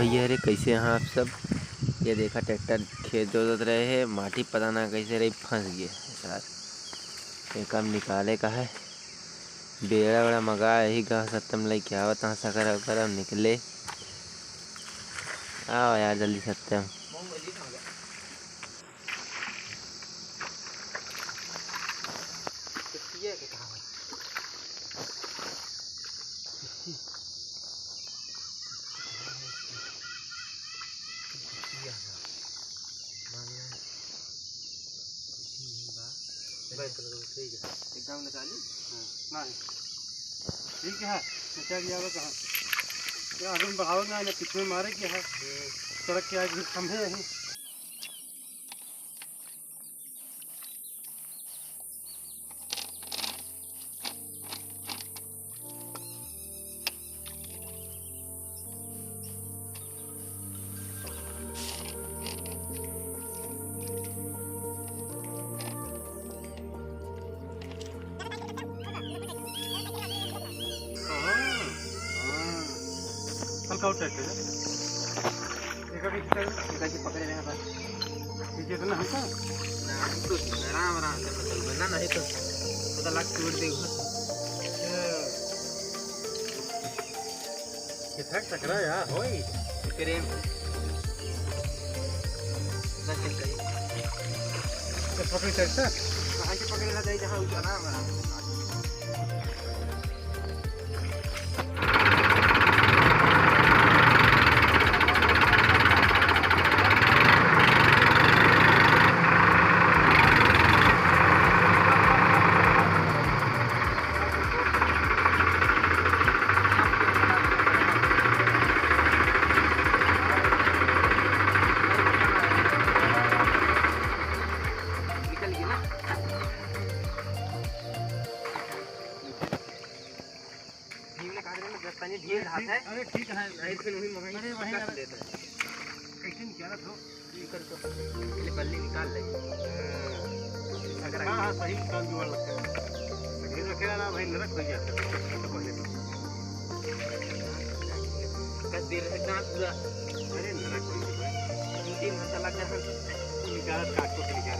भैया रे, कैसे हैं आप सब। ये देखा ट्रैक्टर खेत जोत रहे हैं, माटी पता ना कैसे रही फंस गए यार। ये काम निकाले का है, बेड़ा बड़ा मगा यही गाँव सत्यम लई क्या बता सकर वकर निकले। आओ यार जल्दी सत्यम। एकदम निकाली नहीं ठीक है। क्या किया कहाँ क्या आगे बढ़ाओ ना पीछे मारे क्या है सड़क के आगे खंभे हैं। हल्का ट्रैक्टर है पकड़े रहे बस ठीक है ना हमका तो आराम आराम से मतलब ना नहीं तो पता लग छोड़ दे कितना टकरा यार होई प्रेम बस कहीं पकड़ सकता कहाँ के पकड़ेला जाए जहाँ आराम आराम ढेर हाथ है। अरे ठीक है नहीं फिर वही मंगाई अरे वही काट देता है कैसे निकाला तो ये कर तो पहले बल्ली निकाल ले अगर हाँ सही काम जुगाड़ लगता है ढेर रखेगा ना भाई नरक हो जाता है पहले कस देर से दांत पूरा अरे नरक हो जाता है 3 घंटा लग जाता निकाल काट को निकाल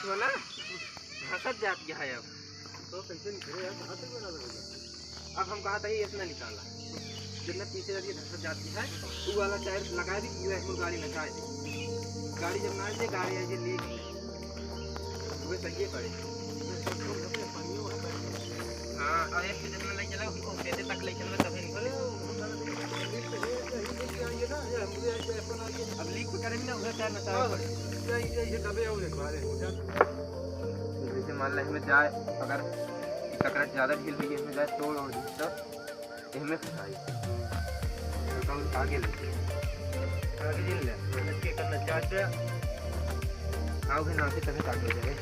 वाला घसत जात गया है। अब तो कैसे निकले यार कहाँ तक बना लगेगा। अब हम कहा था ये इतना निकाला जितना पीछे जाती घसत जाती है वो वाला टायर लगा दी यूएस गाड़ी नचा दी गाड़ी जब ना दे गाड़ी ऐसे ले गई वो सही पड़े। हाँ और एक जितना ले चला उनको कैसे तक ले चल तभी निकले अब लीक करेंगे ना उधर टायर नचा ये दबे हो मान ला इसमें जाए अगर ककड़ा ज़्यादा ढील हुई इसमें जाए तोड़ और दी तो इसमें फंसाई आगे लेके आगे जिन ले के करना चाहते आओ भी ना से तभी आगे जाए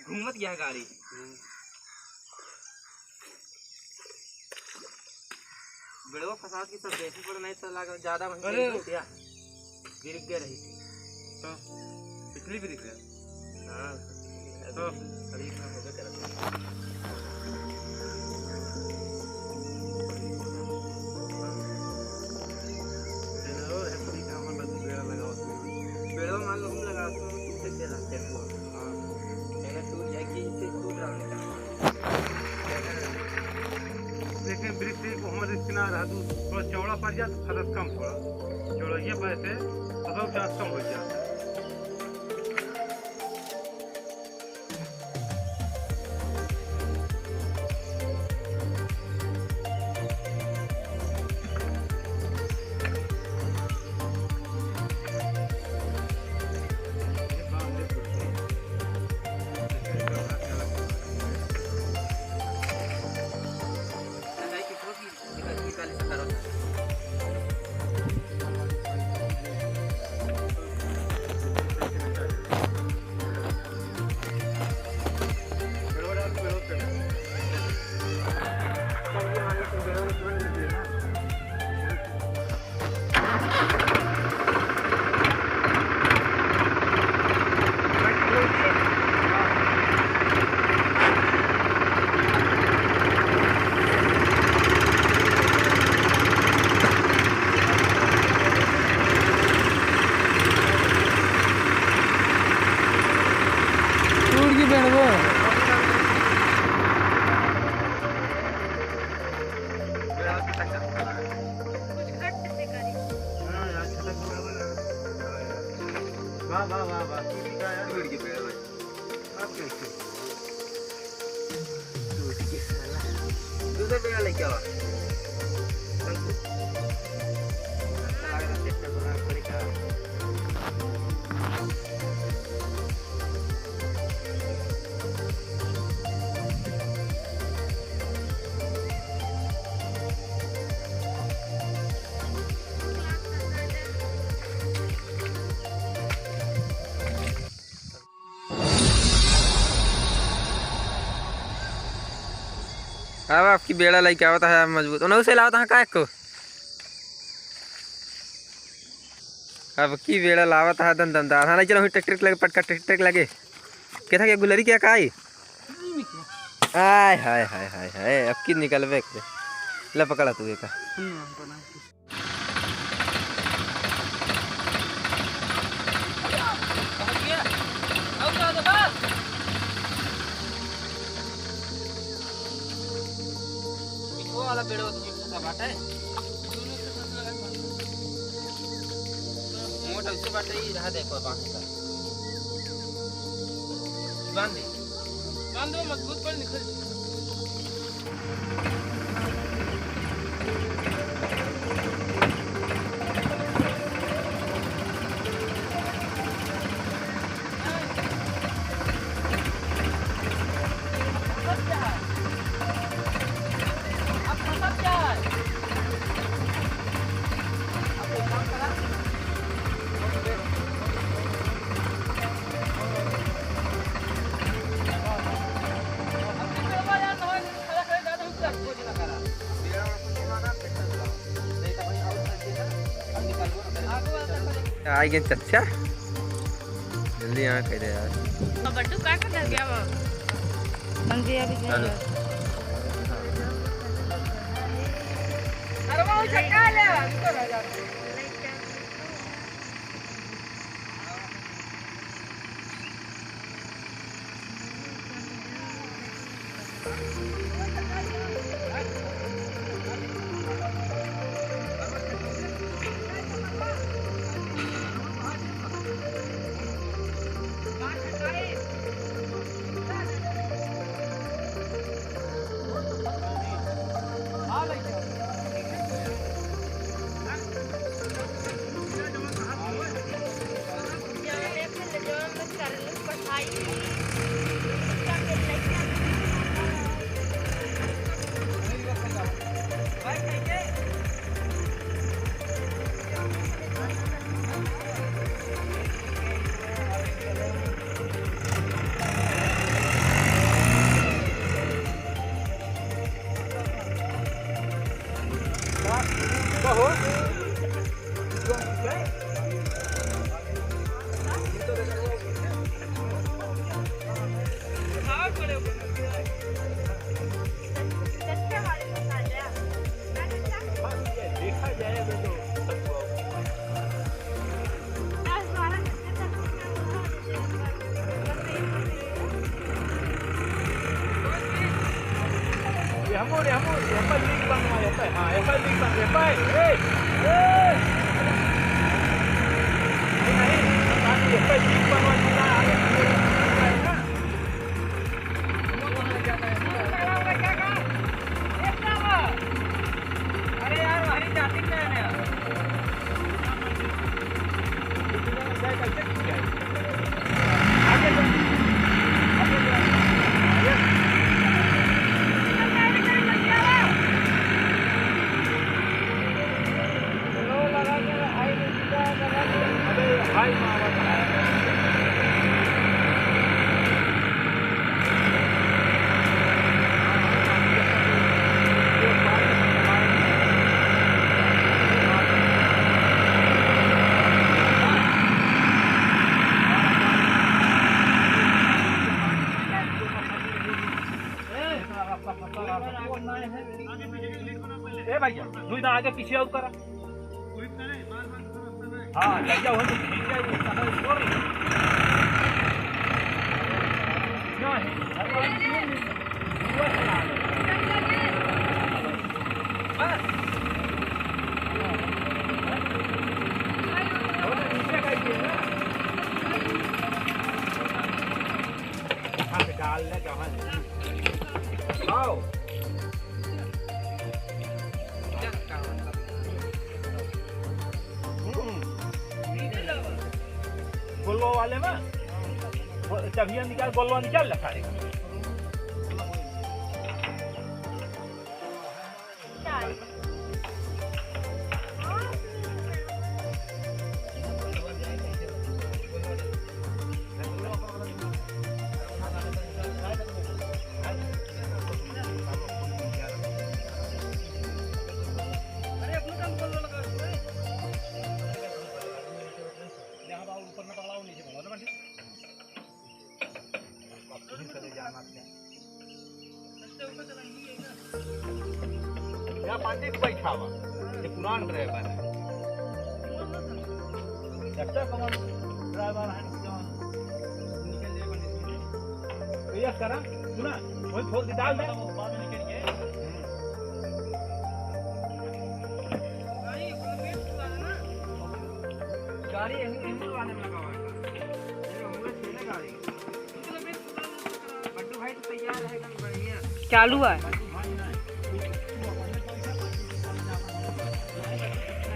घूमत गया गाड़ी बड़ो फसाद की सब देखी पर नहीं तो लगा ज्यादा गिर गया रही थी तो पिछली भी दिख रहा हाँ तो अभी इतना हो गया बेड़ो मान लो हम लगा तो किससे रहते हैं हाँ अगर टूट जाएगी इससे टूट रहा है लेकिन ब्रिज से मोहम्मद इतना रहा तो थोड़ा चौड़ा पड़ जाए तो फर्क कम थोड़ा चौड़ा ये पैसे फसल चांस कम हो जाता है वाह वाह वाह वाह दूसरे पेड़ लेके आओ अब आपकी बेड़ा लग क्या होता है मजबूत उन्हें उसे लाता है का को अब की बेड़ा लावत है दम दमदार हाँ चलो ट्रैक्टर लगे पटका ट्रैक्टर लगे क्या था क्या गुलरी क्या काई आय हाय हाय हाय हाय अब की निकलवे ले पकड़ा तू का वाला पेड़ तो बाटे मोटा उससे बाटे ही रहा देखो बांध का बांध दो मजबूत पर निकल आई गए चच्चा जल्दी यहाँ कह दे यार बड्डू का कर गया वो मंदिर अभी हेलो अरे वो चक्का ले इसको रह जा आगे पीछे आउट करा हाँ लग जाओ तो ठीक है डाल ले आओ गोलवा वाले में चाबियां निकाल गोलवा निकाल रखा है यहाँ पांडे को बैठा हुआ ये पुरान ड्राइवर है अच्छा कौन ड्राइवर है निकल जाए बंदे तो ये करा सुना वही फोड़ के डाल दे बाद में निकल गए गाड़ी यहीं वाले में लगा हुआ है ये होगा चले गाड़ी बड्डू भाई तो तैयार है एकदम बढ़िया चालू है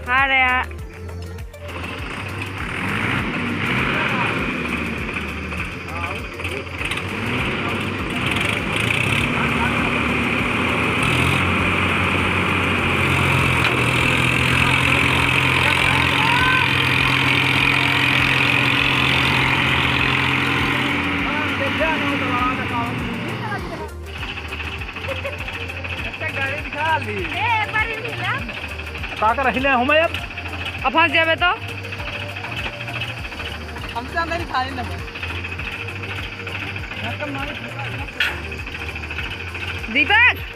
हाँ रे यार काका रख ले हूं मैं अब फंस जावे तो हमसे अंदर खाने लगे दीपक